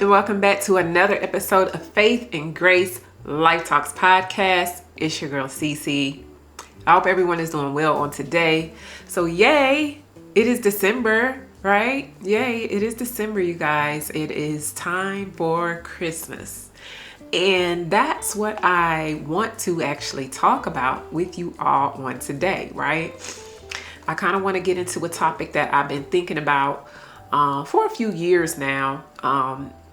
and welcome back to another episode of Faith and Grace Life Talks podcast. It's your girl Cece. I hope everyone is doing well on today. So yay, it is December, right? Yay, it is December, you guys. It is time for Christmas. And that's what I want to actually talk about with you all on today, right? I kind of want to get into a topic that I've been thinking about for a few years now,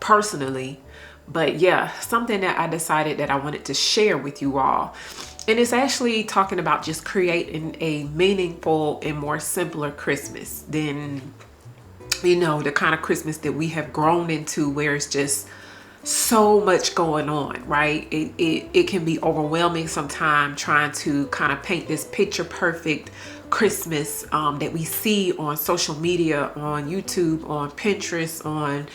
personally, but yeah, something that I decided that I wanted to share with you all. And it's actually talking about just creating a meaningful and more simpler Christmas than, the kind of Christmas that we have grown into, where it's just so much going on, right? It can be overwhelming sometimes trying to kind of paint this picture perfect Christmas that we see on social media, on YouTube, on Pinterest, on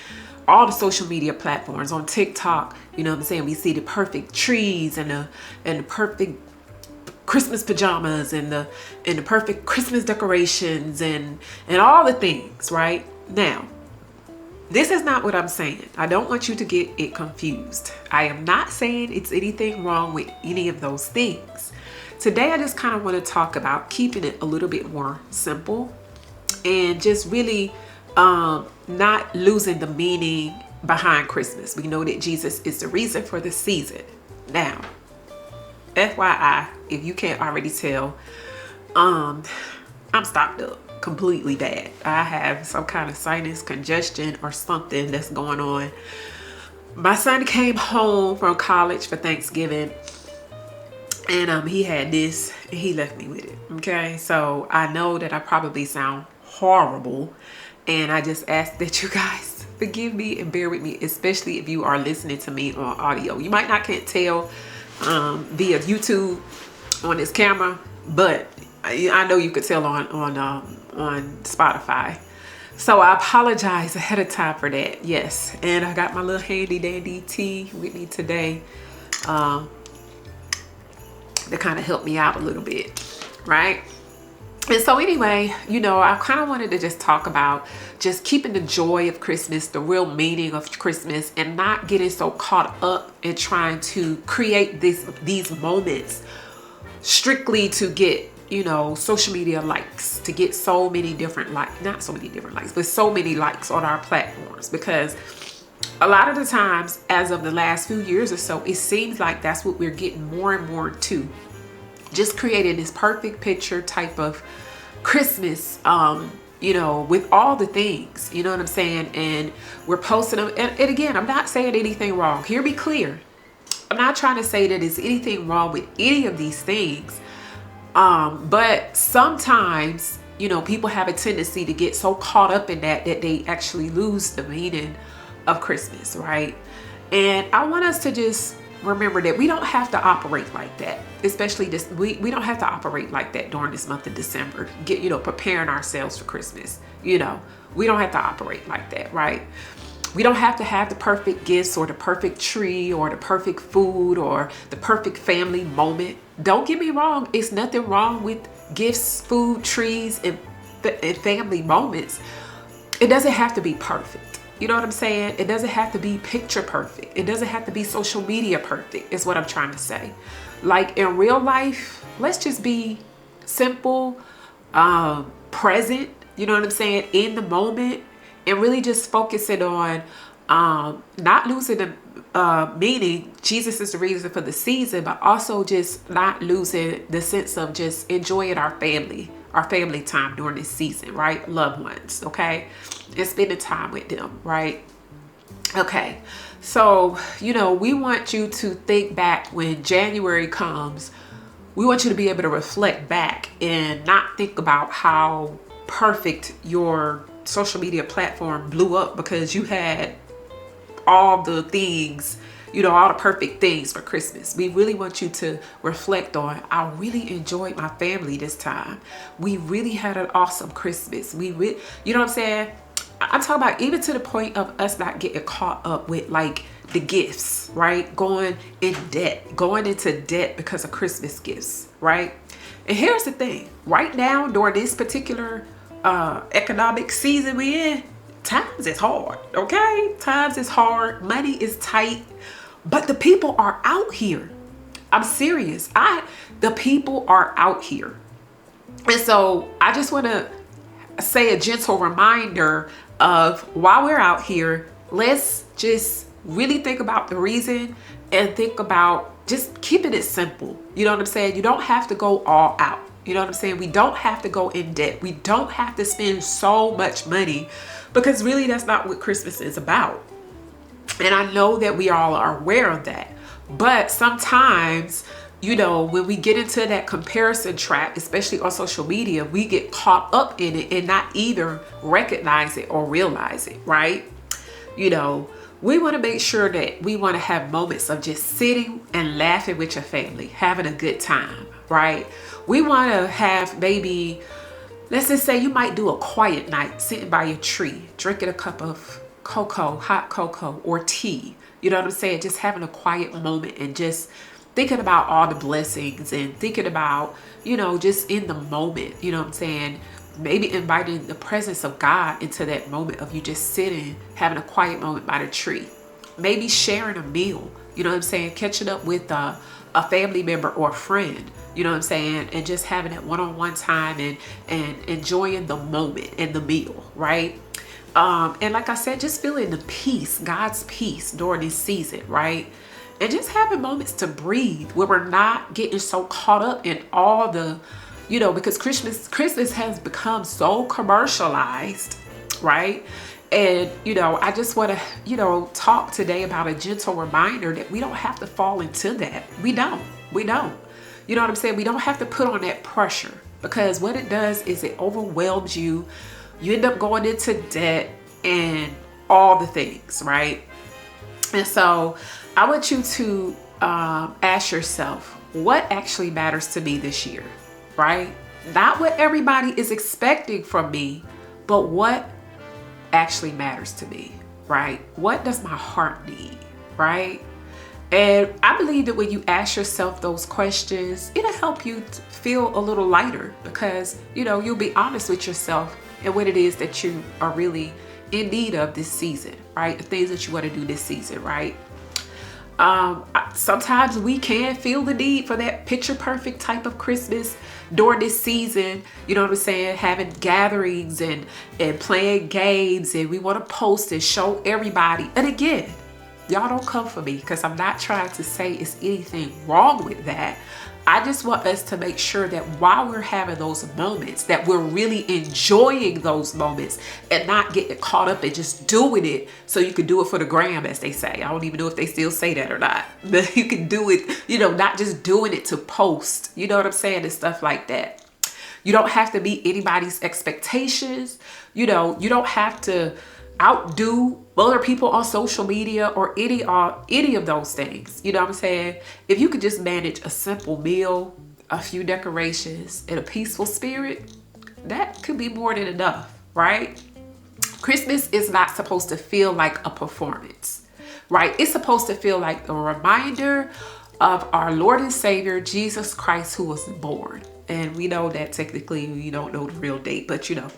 all the social media platforms, on TikTok. You know what I'm saying? We see the perfect trees and the perfect Christmas pajamas and the perfect Christmas decorations and all the things, right? Now, this is not what I'm saying. I don't want you to get it confused. I am not saying it's anything wrong with any of those things. Today, I just kind of want to talk about keeping it a little bit more simple and just really not losing the meaning behind Christmas. We know that Jesus is the reason for the season. Now, FYI, if you can't already tell, I'm stopped up completely bad. I have some kind of sinus congestion or something that's going on. My son came home from college for Thanksgiving, and he had this, and he left me with it. Okay, so I know that I probably sound horrible, and I just ask that you guys forgive me and bear with me, especially if you are listening to me on audio. You might not can't tell via YouTube on this camera, but I know you could tell on Spotify. So I apologize ahead of time for that. Yes, and I got my little handy dandy tea with me today to kind of help me out a little bit, right? And so anyway, I kind of wanted to just talk about just keeping the joy of Christmas, the real meaning of Christmas, and not getting so caught up in trying to create these moments strictly to get, social media likes, to get so many different likes, not so many different likes, but so many likes on our platforms. Because a lot of the times, as of the last few years or so, it seems like that's what we're getting more and more to. Just creating this perfect picture type of Christmas, with all the things, you know what I'm saying? And we're posting them. And again, I'm not saying anything wrong. Hear me clear. I'm not trying to say that there's anything wrong with any of these things. But sometimes, people have a tendency to get so caught up in that they actually lose the meaning of Christmas, right? And I want us to just remember that we don't have to operate like that, especially this. We don't have to operate like that during this month of December. Preparing ourselves for Christmas. We don't have to operate like that, right? We don't have to have the perfect gifts or the perfect tree or the perfect food or the perfect family moment. Don't get me wrong. It's nothing wrong with gifts, food, trees, and family moments. It doesn't have to be perfect. You know what I'm saying? It doesn't have to be picture perfect. It doesn't have to be social media perfect, is what I'm trying to say. Like in real life, let's just be simple, present, you know what I'm saying, in the moment, and really just focusing on not losing the meaning. Jesus is the reason for the season, but also just not losing the sense of just enjoying our family time during this season, right? Loved ones, okay? And spending time with them, right? Okay, so, we want you to think back when January comes. We want you to be able to reflect back and not think about how perfect your social media platform blew up because you had all the things, all the perfect things for Christmas. We really want you to reflect on, I really enjoyed my family this time. We really had an awesome Christmas. You know what I'm saying? I'm talking about even to the point of us not getting caught up with like the gifts, right? Going into debt because of Christmas gifts, right? And here's the thing, right now during this particular economic season we in, times is hard, okay? Times is hard. Money is tight. But the people are out here. I'm serious. The people are out here. And so I just want to say a gentle reminder of while we're out here, let's just really think about the reason and think about just keeping it simple. You know what I'm saying? You don't have to go all out. You know what I'm saying? We don't have to go in debt. We don't have to spend so much money, because really that's not what Christmas is about. And I know that we all are aware of that. But sometimes, you know, when we get into that comparison trap, especially on social media, we get caught up in it and not either recognize it or realize it, right? You know, we want to make sure that we want to have moments of just sitting and laughing with your family, having a good time, right? We want to have maybe, let's just say you might do a quiet night, sitting by your tree, drinking a cup of cocoa, hot cocoa or tea. You know what I'm saying? Just having a quiet moment and just thinking about all the blessings and thinking about, you know, just in the moment, you know what I'm saying? Maybe inviting the presence of God into that moment of you just sitting, having a quiet moment by the tree. Maybe sharing a meal, you know what I'm saying? Catching up with a family member or a friend, you know what I'm saying? And just having that one-on-one time and enjoying the moment and the meal, right? And like I said, just feeling the peace, God's peace during this season, right? And just having moments to breathe where we're not getting so caught up in all the, you know, because Christmas has become so commercialized, right? And, you know, I just want to, you know, talk today about a gentle reminder that we don't have to fall into that. We don't. You know what I'm saying? We don't have to put on that pressure, because what it does is it overwhelms you. You end up going into debt and all the things, right? And so I want you to ask yourself, what actually matters to me this year, right? Not what everybody is expecting from me, but what actually matters to me, right? What does my heart need, right? And I believe that when you ask yourself those questions, it'll help you feel a little lighter, because, you know, you'll be honest with yourself and what it is that you are really in need of this season, right? The things that you want to do this season, right? Sometimes we can feel the need for that picture perfect type of Christmas during this season, you know what I'm saying? Having gatherings and playing games, and we want to post and show everybody. And again, y'all don't come for me, because I'm not trying to say it's anything wrong with that. I just want us to make sure that while we're having those moments, that we're really enjoying those moments and not getting caught up and just doing it so you can do it for the gram, as they say. I don't even know if they still say that or not. But you can do it, you know, not just doing it to post, you know what I'm saying, and stuff like that. You don't have to meet anybody's expectations. You know, you don't have to outdo other people on social media or any of those things. You know what I'm saying? If you could just manage a simple meal, a few decorations, and a peaceful spirit, that could be more than enough, right? Christmas is not supposed to feel like a performance, right? It's supposed to feel like a reminder of our Lord and Savior, Jesus Christ, who was born. And we know that technically you don't know the real date, but you know,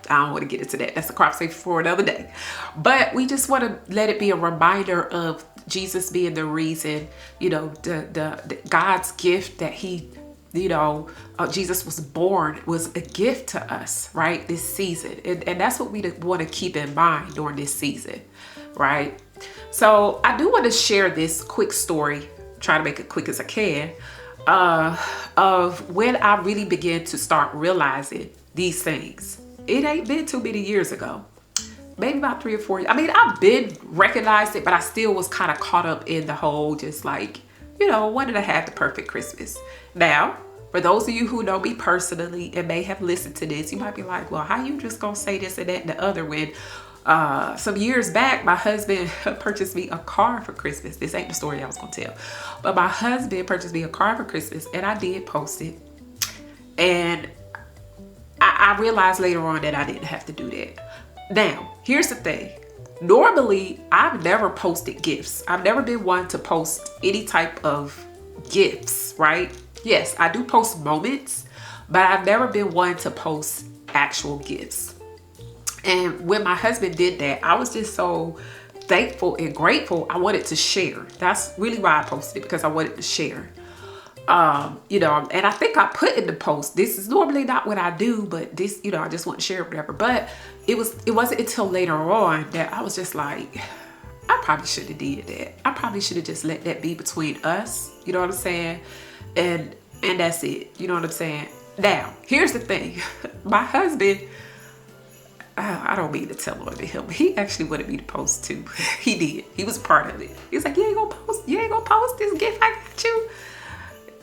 I don't want to get into that. That's a conversation for another day. But we just want to let it be a reminder of Jesus being the reason, you know, the God's gift that he, you know, Jesus was born was a gift to us, right? This season. And that's what we want to keep in mind during this season, right? So I do want to share this quick story, try to make it quick as I can, of when I really began to start realizing these things. It ain't been too many years ago, maybe about 3 or 4 years. I mean, I've been recognized it, but I still was kind of caught up in the whole, just like, you know, wanted to have the perfect Christmas. Now, for those of you who know me personally and may have listened to this, you might be like, well, how you just gonna say this and that and the other when some years back, my husband purchased me a car for Christmas. This ain't the story I was gonna tell, but my husband purchased me a car for Christmas, and I did post it. And I realized later on that I didn't have to do that. Now, here's the thing. Normally, I've never posted gifts. I've never been one to post any type of gifts, right? Yes, I do post moments, but I've never been one to post actual gifts. And when my husband did that, I was just so thankful and grateful. I wanted to share. That's really why I posted it, because I wanted to share. You know, and I think I put in the post, this is normally not what I do, but this, you know, I just want to share whatever. But it wasn't until later on that I was just like, I probably should have did that. I probably should have just let that be between us. You know what I'm saying? And that's it. You know what I'm saying? Now, here's the thing. My husband, I don't mean to tell on him. He actually wanted me to post too. He did. He was a part of it. He was like, you ain't gonna post this gift I got you.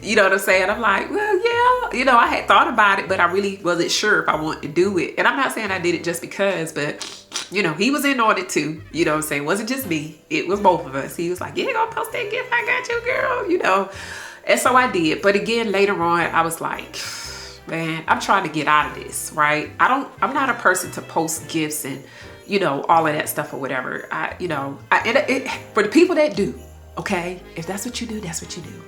You know what I'm saying? I'm like, well, yeah. You know, I had thought about it, but I really wasn't sure if I wanted to do it. And I'm not saying I did it just because, but, you know, he was in on it too. You know what I'm saying? It wasn't just me. It was both of us. He was like, you ain't gonna post that gift I got you, girl. You know? And so I did. But again, later on, I was like, man, I'm trying to get out of this, right? I'm not a person to post gifts and, you know, all of that stuff or whatever. For the people that do, okay? If that's what you do, that's what you do.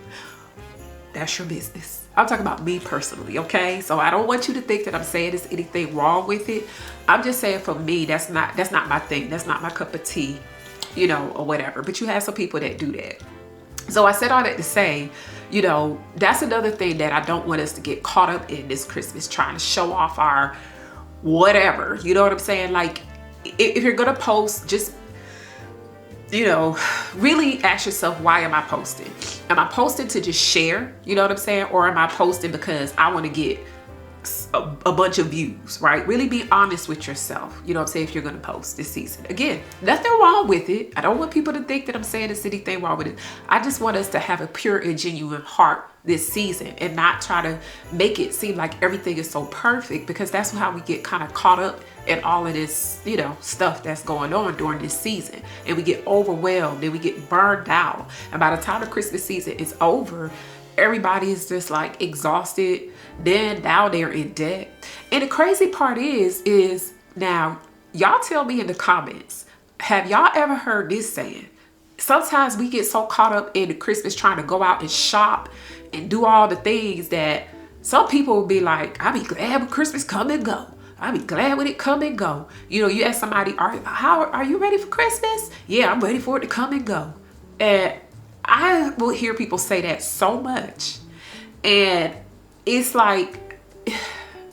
That's your business. I'm talking about me personally, okay? So I don't want you to think that I'm saying there's anything wrong with it. I'm just saying for me, that's not my thing. That's not my cup of tea, you know, or whatever. But you have some people that do that. So I said all that to say, you know, that's another thing that I don't want us to get caught up in this Christmas, trying to show off our whatever. You know what I'm saying? Like, if you're gonna post, just, you know, really ask yourself, why am I posting? Am I posting to just share? You know what I'm saying? Or am I posting because I want to get a bunch of views, right? Really be honest with yourself. You know what I'm saying? If you're going to post this season. Again, nothing wrong with it. I don't want people to think that I'm saying there's anything wrong with it. I just want us to have a pure and genuine heart this season and not try to make it seem like everything is so perfect, because that's how we get kind of caught up in all of this, you know, stuff that's going on during this season. And we get overwhelmed and we get burned out. And by the time the Christmas season is over, everybody is just like exhausted. Then now they're in debt. And the crazy part is now, y'all tell me in the comments, have y'all ever heard this saying? Sometimes we get so caught up in the Christmas trying to go out and shop and do all the things that some people will be like, I'll be glad when Christmas come and go. I'll be glad when it come and go. You know, you ask somebody, are you ready for Christmas? Yeah, I'm ready for it to come and go. And I will hear people say that so much. And it's like,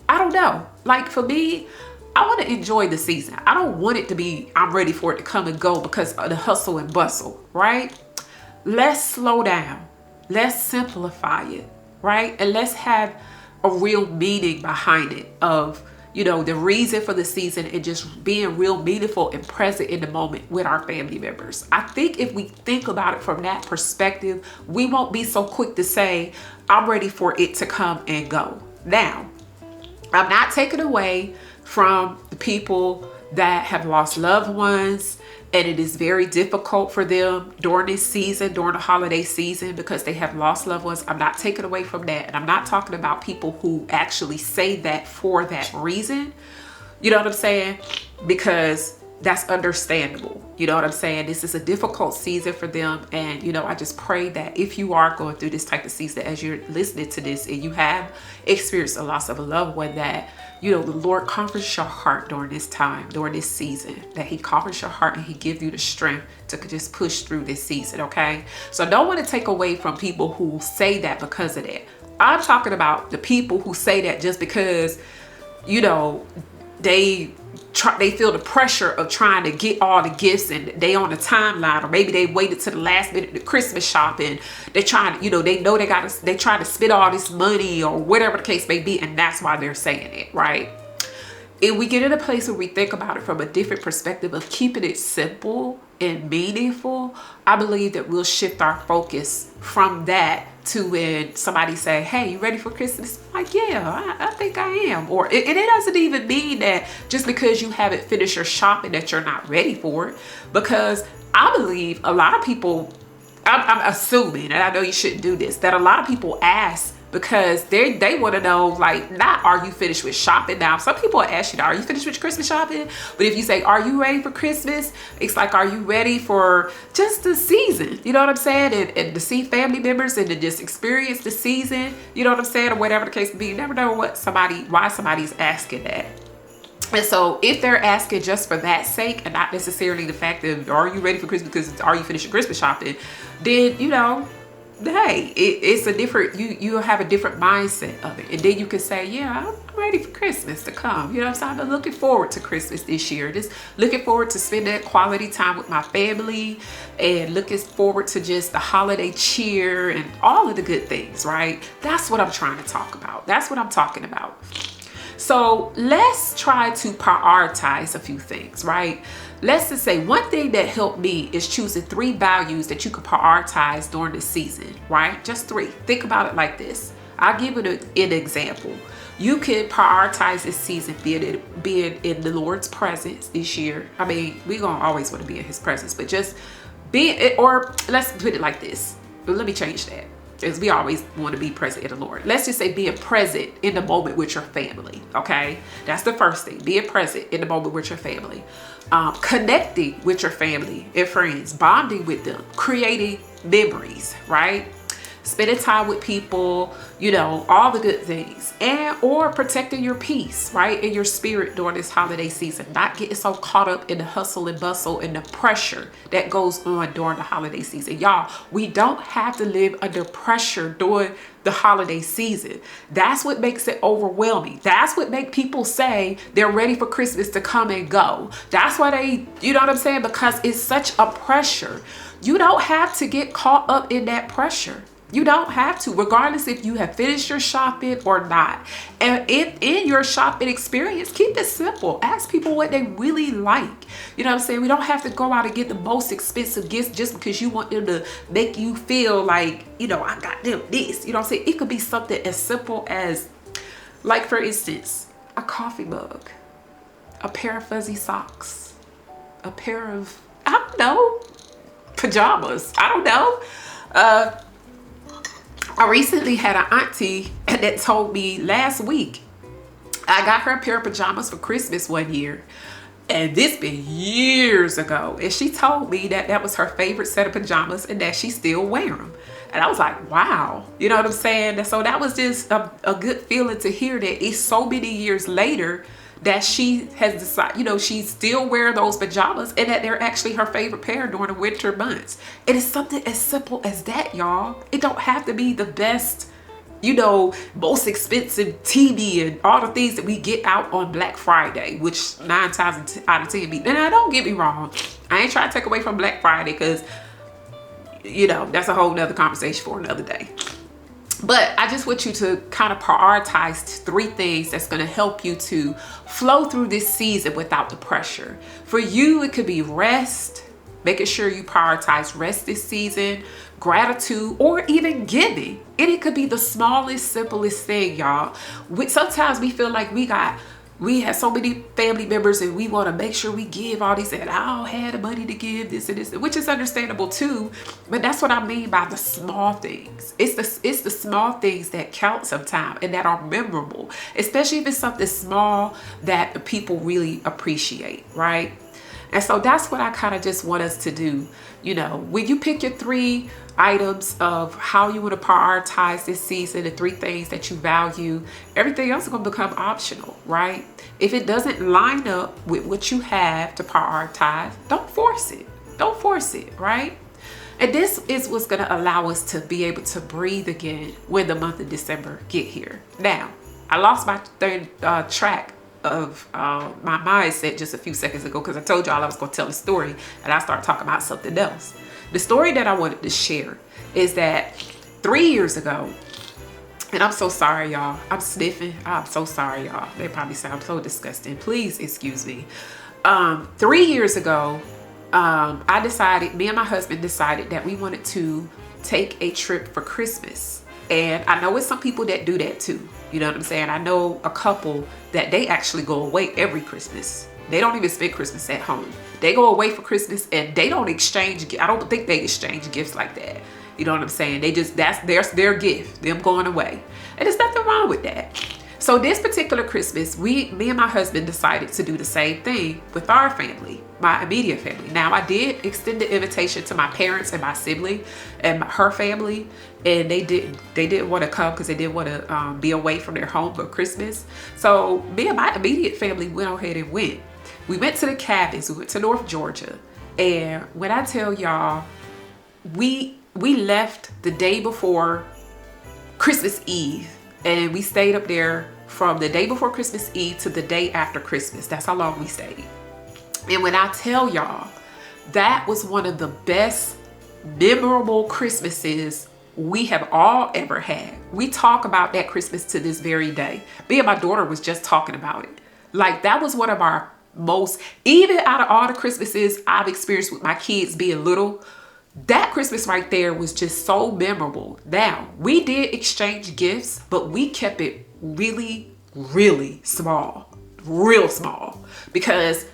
I don't know. Like for me, I want to enjoy the season. I don't want it to be, I'm ready for it to come and go because of the hustle and bustle, right? Let's slow down. Let's simplify it, right? And let's have a real meaning behind it of, you know, the reason for the season and just being real meaningful and present in the moment with our family members. I think if we think about it from that perspective, we won't be so quick to say, I'm ready for it to come and go. Now, I'm not taking away from the people that have lost loved ones, and it is very difficult for them during this season, during the holiday season, because they have lost loved ones. I'm not taking away from that. And I'm not talking about people who actually say that for that reason. You know what I'm saying? Because that's understandable. You know what I'm saying? This is a difficult season for them. And, you know, I just pray that if you are going through this type of season, as you're listening to this and you have experienced a loss of a loved one, that, you know, the Lord comforts your heart during this time, during this season, that he comforts your heart and he gives you the strength to just push through this season. Okay. So I don't want to take away from people who say that because of that. I'm talking about the people who say that just because, you know, they feel the pressure of trying to get all the gifts and they on the timeline, or maybe they waited to the last minute to Christmas shopping. They're trying to, you know they trying to spend all this money or whatever the case may be, and that's why they're saying it, right? If we get in a place where we think about it from a different perspective of keeping it simple and meaningful, I believe that we'll shift our focus from that to when somebody say, hey, you ready for Christmas? Like, yeah, I think I am. Or and it doesn't even mean that just because you haven't finished your shopping that you're not ready for it. Because I believe a lot of people, I'm assuming, and I know you shouldn't do this, that a lot of people ask because they want to know, like, not are you finished with shopping. Now, some people ask you, are you finished with your Christmas shopping? But if you say, are you ready for Christmas? It's like, are you ready for just the season? You know what I'm saying? And to see family members and to just experience the season, you know what I'm saying? Or whatever the case may be. You never know why somebody's asking that. And so if they're asking just for that sake and not necessarily the fact of, are you ready for Christmas because are you finishing Christmas shopping, then, you know, hey, it's a different, you have a different mindset of it. And then you can say, yeah, I'm ready for Christmas to come. You know what I'm saying? I'm looking forward to Christmas this year. Just looking forward to spend that quality time with my family and looking forward to just the holiday cheer and all of the good things, right? That's what I'm trying to talk about. That's what I'm talking about. So let's try to prioritize a few things, right? Let's just say one thing that helped me is choosing 3 values that you could prioritize during the season, right? Just 3. Think about it like this. I'll give it an example. You can prioritize this season being in the Lord's presence this year. I mean, we're going to always want to be in his presence, but just be, or let's put it like this. Let me change that. Because we always want to be present in the Lord. Let's just say being present in the moment with your family, okay? That's the first thing, being present in the moment with your family. Connecting with your family and friends, bonding with them, creating memories, right? Spending time with people, you know, all the good things, and or protecting your peace, right, in your spirit during this holiday season. Not getting so caught up in the hustle and bustle and the pressure that goes on during the holiday season. Y'all, we don't have to live under pressure during the holiday season. That's what makes it overwhelming. That's what makes people say they're ready for Christmas to come and go. That's why they, you know what I'm saying? Because it's such a pressure. You don't have to get caught up in that pressure. You don't have to, regardless if you have finished your shopping or not. And if in your shopping experience, keep it simple. Ask people what they really like. You know what I'm saying? We don't have to go out and get the most expensive gifts just because you want them to make you feel like, you know, I got them this. You know what I'm saying? It could be something as simple as, like for instance, a coffee mug, a pair of fuzzy socks, a pair of, I don't know, pajamas. I don't know. I recently had an auntie that told me last week, I got her a pair of pajamas for Christmas one year. And this been years ago. And she told me that that was her favorite set of pajamas and that she still wear them. And I was like, wow, you know what I'm saying? And so that was just a good feeling to hear that it's so many years later that she has decided, you know, she still wear those pajamas and that they're actually her favorite pair during the winter months. It is something as simple as that, y'all. It don't have to be the best, you know, most expensive TV and all the things that we get out on Black Friday, which 9 times out of 10 be. And now, don't get me wrong, I ain't trying to take away from Black Friday because, you know, that's a whole nother conversation for another day. But I just want you to kind of prioritize 3 things that's going to help you to flow through this season without the pressure. For you, it could be rest, making sure you prioritize rest this season, gratitude, or even giving. And it could be the smallest, simplest thing, y'all. Sometimes we feel like we have so many family members and we want to make sure we give all these, and I don't have the money to give this and this, which is understandable too. But that's what I mean by the small things. It's the small things that count sometimes and that are memorable, especially if it's something small that the people really appreciate, right? And so that's what I kind of just want us to do. You know, when you pick your 3 items of how you want to prioritize this season, the 3 things that you value, everything else is going to become optional, right? If it doesn't line up with what you have to prioritize, don't force it. Don't force it, right? And this is what's going to allow us to be able to breathe again when the month of December get here. Now, I lost my track of my mindset just a few seconds ago because I told y'all I was going to tell a story and I started talking about something else. The story that I wanted to share is that 3 years ago, and I'm so sorry, y'all. I'm sniffing. I'm so sorry, y'all. They probably sound so disgusting. Please excuse me. 3 years ago, me and my husband decided that we wanted to take a trip for Christmas. And I know it's some people that do that too. You know what I'm saying? I know a couple that they actually go away every Christmas. They don't even spend Christmas at home. They go away for Christmas and they don't exchange. I don't think they exchange gifts like that. You know what I'm saying? They just, that's their gift, them going away. And there's nothing wrong with that. So this particular Christmas, me and my husband decided to do the same thing with our family, my immediate family. Now, I did extend the invitation to my parents and my sibling and her family, and they didn't want to come because they didn't want to be away from their home for Christmas. So me and my immediate family went ahead and went. We went to the cabins. We went to North Georgia, and when I tell y'all, we left the day before Christmas Eve, and we stayed up there from the day before Christmas Eve to the day after Christmas. That's how long we stayed. And when I tell y'all, that was one of the best memorable Christmases we have all ever had. We talk about that Christmas to this very day. Me and my daughter was just talking about it. Like, that was one of our most, even out of all the Christmases I've experienced with my kids being little, that Christmas right there was just so memorable. Now, we did exchange gifts, but we kept it really, really small, real small, because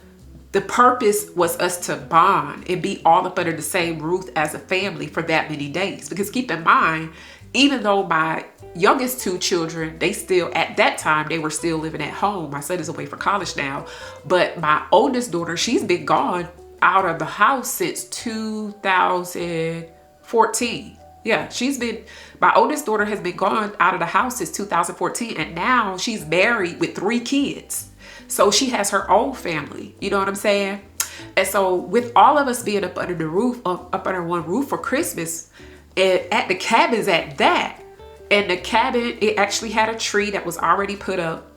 the purpose was us to bond and be all up under the same roof as a family for that many days. Because keep in mind, even though my youngest two children, they still, at that time, they were still living at home. My son is away for college now, but my oldest daughter, she's been gone out of the house since 2014. Yeah, my oldest daughter has been gone out of the house since 2014, and now she's married with 3 kids. So she has her own family, you know what I'm saying? And so with all of us being up under one roof for Christmas, and at the cabins at that, and the cabin, it actually had a tree that was already put up.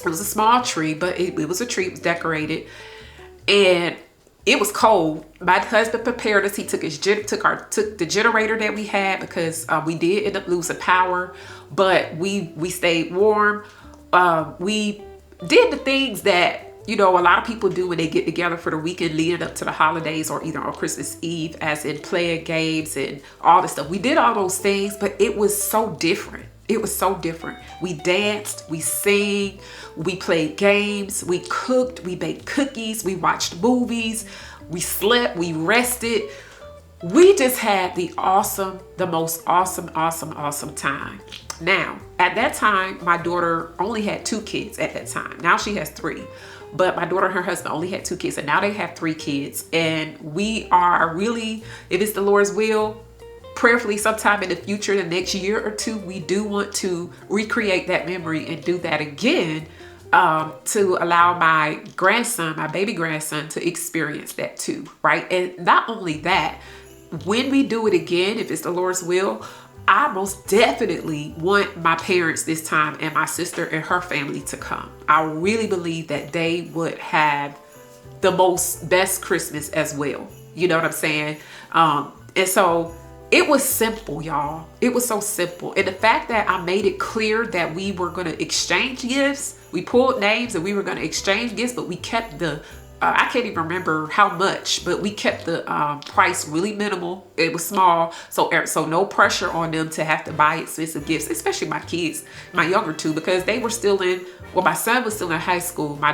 It was a small tree, but it was a tree, it was decorated, and it was cold. My husband prepared us. He took the generator that we had, because we did end up losing power, but we stayed warm. We did the things that, you know, a lot of people do when they get together for the weekend leading up to the holidays, or either on Christmas Eve, as in playing games and all this stuff. We did all those things, but it was so different. It was so different. We danced, we sang, we played games, we cooked, we baked cookies, we watched movies, we slept, we rested. We just had the most awesome time. Now, at that time, my daughter only had 2 kids at that time. Now she has 3. But my daughter and her husband only had 2 kids, and now they have 3 kids. And we are really, if it's the Lord's will, prayerfully sometime in the future, the next year or 2, we do want to recreate that memory and do that again, to allow my baby grandson, to experience that too, right? And not only that, when we do it again, if it's the Lord's will, I most definitely want my parents this time and my sister and her family to come. I really believe that they would have the best Christmas as well. You know what I'm saying? And so it was simple, y'all. It was so simple. And the fact that I made it clear that we were going to exchange gifts, we pulled names and we were going to exchange gifts, but we kept I can't even remember how much, but we kept the price really minimal. It was small, so no pressure on them to have to buy expensive gifts, especially my kids, my younger 2, because they were still my son was still in high school. My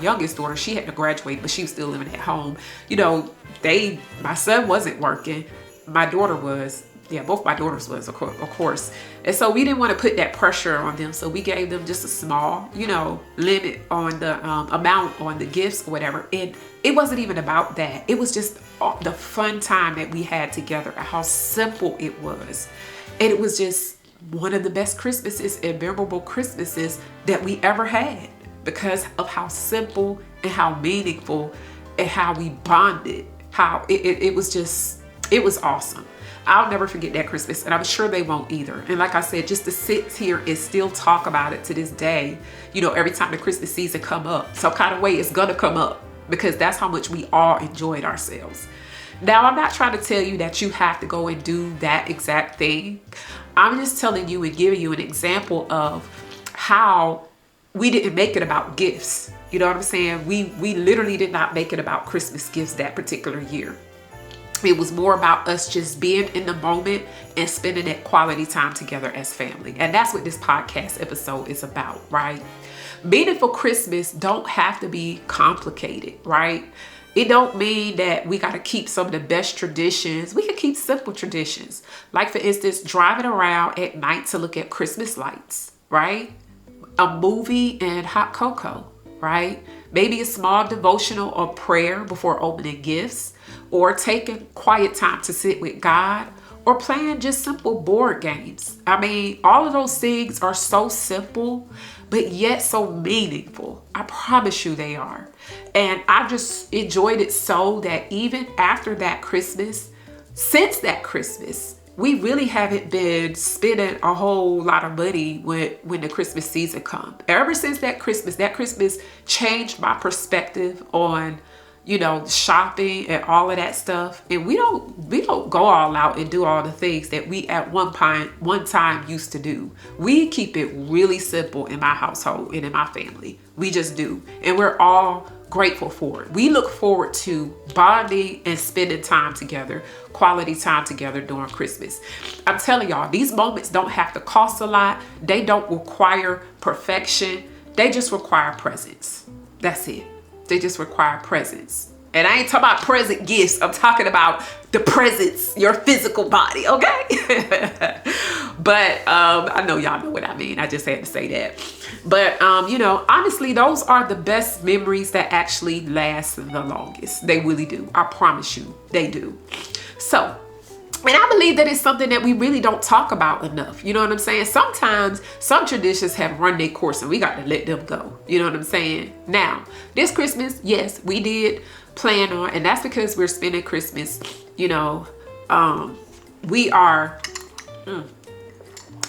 youngest daughter, she had to graduate, but she was still living at home. You know, my son wasn't working. My daughter was. Yeah, both my daughters was, of course. And so we didn't want to put that pressure on them. So we gave them just a small, limit on the amount on the gifts or whatever. And it wasn't even about that. It was just the fun time that we had together and how simple it was. And it was just one of the best Christmases and memorable Christmases that we ever had, because of how simple and how meaningful and how we bonded. How it was awesome. I'll never forget that Christmas, and I'm sure they won't either. And like I said, just to sit here and still talk about it to this day, every time the Christmas season come up, some kind of way it's gonna come up, because that's how much we all enjoyed ourselves. Now, I'm not trying to tell you that you have to go and do that exact thing. I'm just telling you and giving you an example of how we didn't make it about gifts. You know what I'm saying? We literally did not make it about Christmas gifts that particular year. It was more about us just being in the moment and spending that quality time together as family. And that's what this podcast episode is about, right? Meaningful Christmas don't have to be complicated, right? It don't mean that we got to keep some of the best traditions. We can keep simple traditions. Like, for instance, driving around at night to look at Christmas lights, right? a movie and hot cocoa, right? Maybe a small devotional or prayer before opening gifts, or taking quiet time to sit with God, or playing just simple board games. I mean, all of those things are so simple, but yet so meaningful. I promise you they are. And I just enjoyed it so that even after that Christmas, since that Christmas, we really haven't been spending a whole lot of money when the Christmas season comes. Ever since that Christmas changed my perspective on, you know, shopping and all of that stuff. And we don't go all out and do all the things that we at one time used to do. We keep it really simple in my household and in my family. We just do. And we're all grateful for it. We look forward to bonding and spending time together, quality time together during Christmas. I'm telling y'all, these moments don't have to cost a lot. They don't require perfection. They just require presence. That's it. They just require presence. And I ain't talking about present gifts. I'm talking about the presence, your physical body, okay? But I know y'all know what I mean. I just had to say that. But, you know, honestly, those are the best memories that actually last the longest. They really do. I promise you, they do. So, and I believe that it's something that we really don't talk about enough. You know what I'm saying? Sometimes some traditions have run their course and we got to let them go. You know what I'm saying? Now, this Christmas, yes, we did plan on, and that's because we're spending Christmas, you know, we are,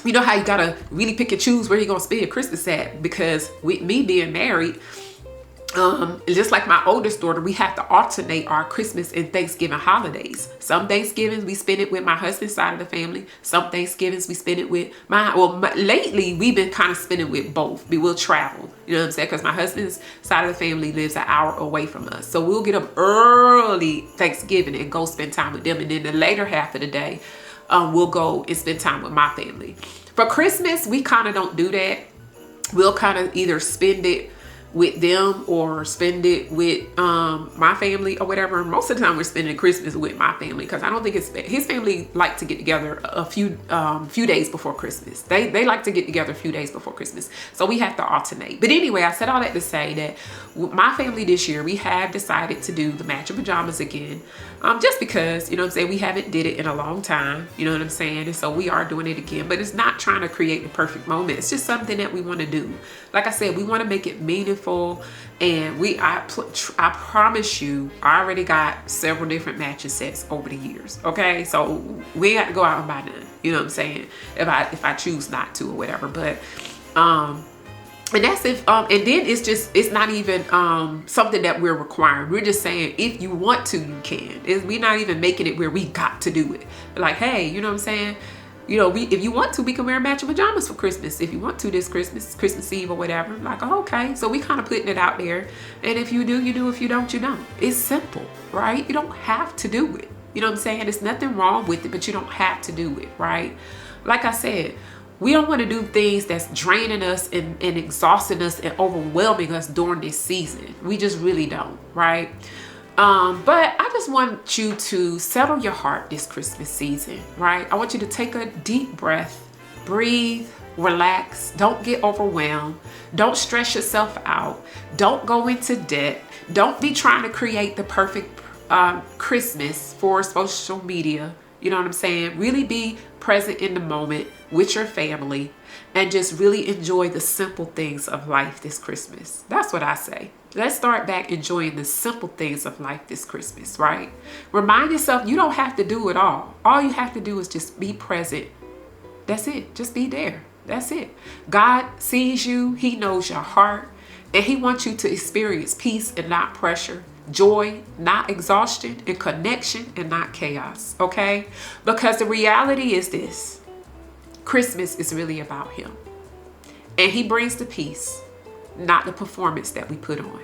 you know how you got to really pick and choose where you're going to spend your Christmas at, because with me being married, just like my oldest daughter, we have to alternate our Christmas and Thanksgiving holidays. Some Thanksgivings we spend it with my husband's side of the family. Some Thanksgivings we spend it with lately we've been kind of spending with both. We will travel, you know what I'm saying? Because my husband's side of the family lives an hour away from us. So we'll get up early Thanksgiving and go spend time with them. And then the later half of the day, we'll go and spend time with my family. For Christmas, we kind of don't do that. We'll kind of either spend it with them or spend it with my family or whatever. Most of the time we're spending Christmas with my family, because I don't think his family like to get together a few days before Christmas. They like to get together a few days before Christmas. So we have to alternate. But anyway, I said all that to say that my family this year, we have decided to do the matching pajamas again. Just because, you know what I'm saying, we haven't did it in a long time, you know what I'm saying? And so we are doing it again, but it's not trying to create the perfect moment. It's just something that we want to do. Like I said, we want to make it meaningful. And I promise you, I already got several different matching sets over the years. Okay. So we ain't got to go out and buy none, you know what I'm saying? If I choose not to or whatever, but, and that's if, and then it's not even something that we're requiring. We're just saying, if you want to, you can. We're not even making it where we got to do it. Like, hey, you know what I'm saying? You know, if you want to, we can wear matching pajamas for Christmas. If you want to this Christmas Eve or whatever. Like, oh, okay. So we kind of putting it out there. And if you do, you do. If you don't, you don't. It's simple, right? You don't have to do it. You know what I'm saying? There's nothing wrong with it, but you don't have to do it, right? Like I said, we don't want to do things that's draining us and exhausting us and overwhelming us during this season. We just really don't, right? But I just want you to settle your heart this Christmas season, right? I want you to take a deep breath, breathe, relax. Don't get overwhelmed. Don't stress yourself out. Don't go into debt. Don't be trying to create the perfect Christmas for social media. You know what I'm saying? Really be present in the moment with your family and just really enjoy the simple things of life this Christmas. That's what I say. Let's start back enjoying the simple things of life this Christmas, right? Remind yourself you don't have to do it all. All you have to do is just be present. That's it. Just be there. That's it. God sees you. He knows your heart. And he wants you to experience peace and not pressure. Joy, not exhaustion, and connection and not chaos, okay? Because the reality is this: Christmas is really about him. And he brings the peace, not the performance that we put on,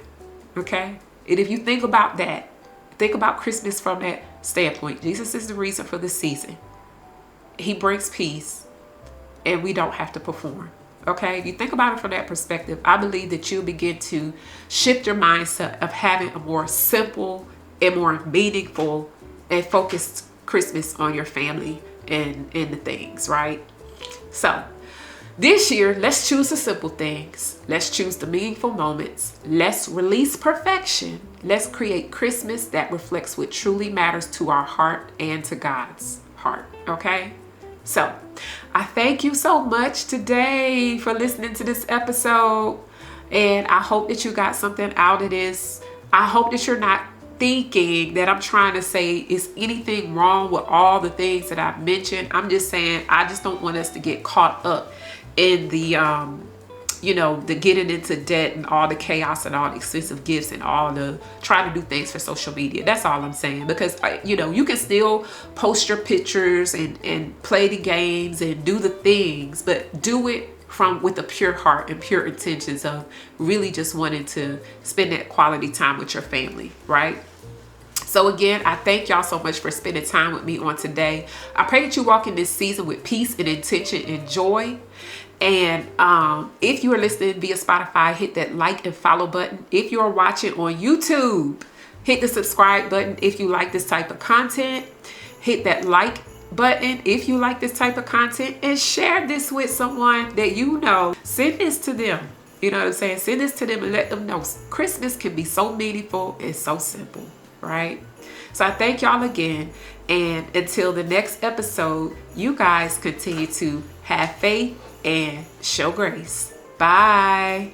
okay? And if you think about that, think about Christmas from that standpoint. Jesus is the reason for the season. He brings peace, and we don't have to perform. Okay, if you think about it from that perspective, I believe that you'll begin to shift your mindset of having a more simple and more meaningful and focused Christmas on your family and the things, right? So This year, let's choose the simple things. Let's choose the meaningful moments. Let's release perfection. Let's create Christmas that reflects what truly matters to our heart and to God's heart. Okay? So, I thank you so much today for listening to this episode. And I hope that you got something out of this. I hope that you're not thinking that I'm trying to say is anything wrong with all the things that I've mentioned. I'm just saying I just don't want us to get caught up in the the getting into debt and all the chaos and all the expensive gifts and all the trying to do things for social media. That's all I'm saying, because you can still post your pictures and play the games and do the things, but do it with a pure heart and pure intentions of really just wanting to spend that quality time with your family, right? So again, I thank y'all so much for spending time with me on today. I pray that you walk in this season with peace and intention and joy. And if you are listening via Spotify, hit that like and follow button. If you're watching on YouTube, hit the subscribe button if you like this type of content. Hit that like button if you like this type of content, and share this with someone that you know. Send this to them. You know what I'm saying? Send this to them and let them know Christmas can be so meaningful and so simple, right? So I thank y'all again. And until the next episode, you guys continue to have faith and show grace. Bye.